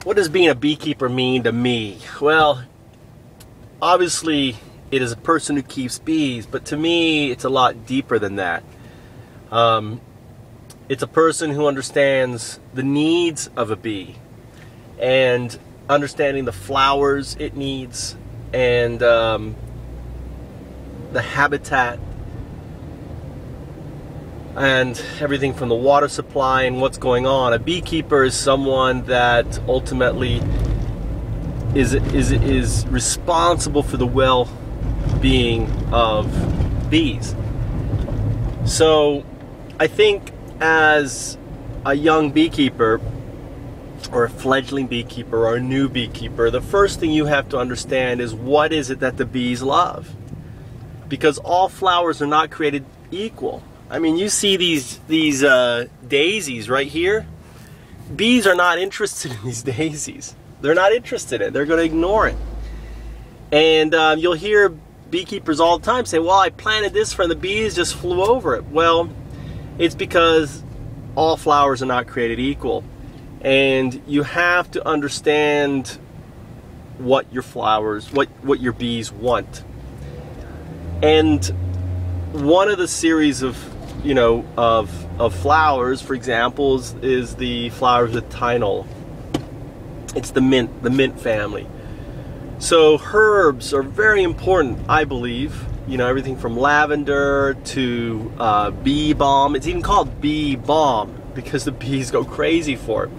What does being a beekeeper mean to me? Well, obviously it is a person who keeps bees, but to me it's a lot deeper than that. It's a person who understands the needs of a bee and understanding the flowers it needs and the habitat and everything from the water supply and what's going on. A beekeeper is someone that ultimately is responsible for the well-being of bees. So I think as a young beekeeper or a fledgling beekeeper or a new beekeeper, the first thing you have to understand is what is it that the bees love, because all flowers are not created equal. I mean, you see these daisies right here. Bees are not interested in these daisies. They're not interested in it. They're going to ignore it. And you'll hear beekeepers all the time say, well, I planted this for the bees just flew over it. Well, it's because all flowers are not created equal. And you have to understand what your flowers, what your bees want. And one of the series of of flowers, for example, is the flowers with thymol. It's the mint family. So herbs are very important, I believe. You know, everything from lavender to bee balm. It's even called bee balm because the bees go crazy for it.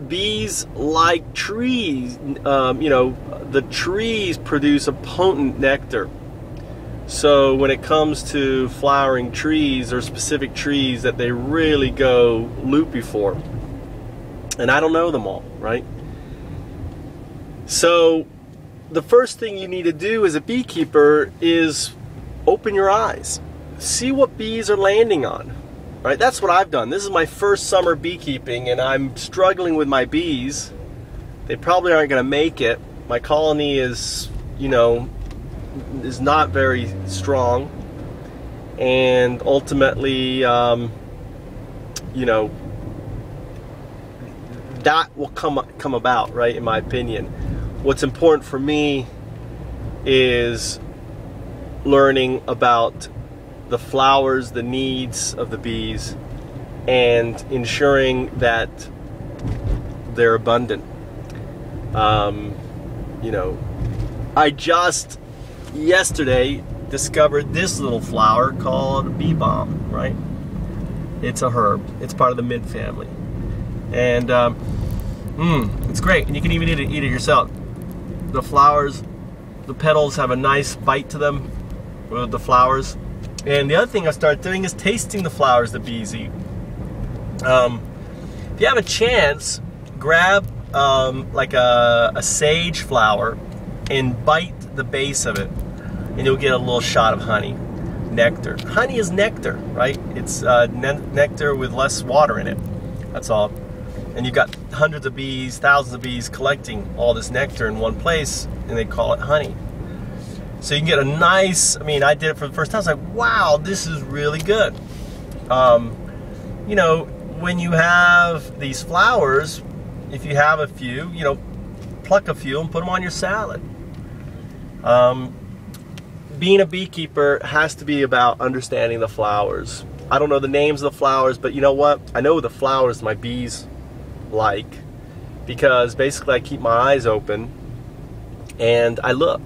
Bees like trees. The trees produce a potent nectar. So when it comes to flowering trees, there are specific trees that they really go loopy for. And I don't know them all, right? So the first thing you need to do as a beekeeper is open your eyes. See what bees are landing on, right? That's what I've done. This is my first summer beekeeping and I'm struggling with my bees. They probably aren't going to make it. My colony is, is not very strong, and ultimately that will come about, right? In my opinion, what's important for me is learning about the flowers, the needs of the bees, and ensuring that they're abundant. I just yesterday discovered this little flower called bee balm, right? It's a herb. It's part of the mint family. And it's great. And you can even eat it yourself. The flowers, the petals have a nice bite to them with the flowers. And the other thing I started doing is tasting the flowers the bees eat. If you have a chance, grab like a sage flower and bite the base of it, and you'll get a little shot of honey, nectar. Honey is nectar, right? It's nectar with less water in it. That's all. And you've got hundreds of bees, thousands of bees collecting all this nectar in one place, and they call it honey. So you can get a nice, I did it for the first time. I was like, wow, this is really good. When you have these flowers, if you have a few, pluck a few and put them on your salad. Being a beekeeper has to be about understanding the flowers. I don't know the names of the flowers, but you know what? I know the flowers my bees like, because basically I keep my eyes open and I look.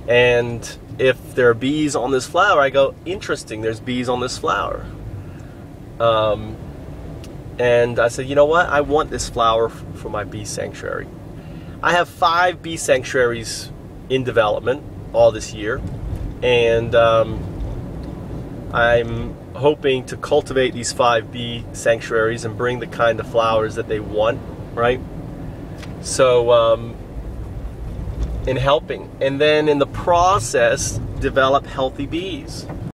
And if there are bees on this flower, I go, interesting, there's bees on this flower. And I said, you know what? I want this flower for my bee sanctuary. I have 5 bee sanctuaries in development all this year, and I'm hoping to cultivate these 5 bee sanctuaries and bring the kind of flowers that they want, right? So in helping, and then in the process develop healthy bees.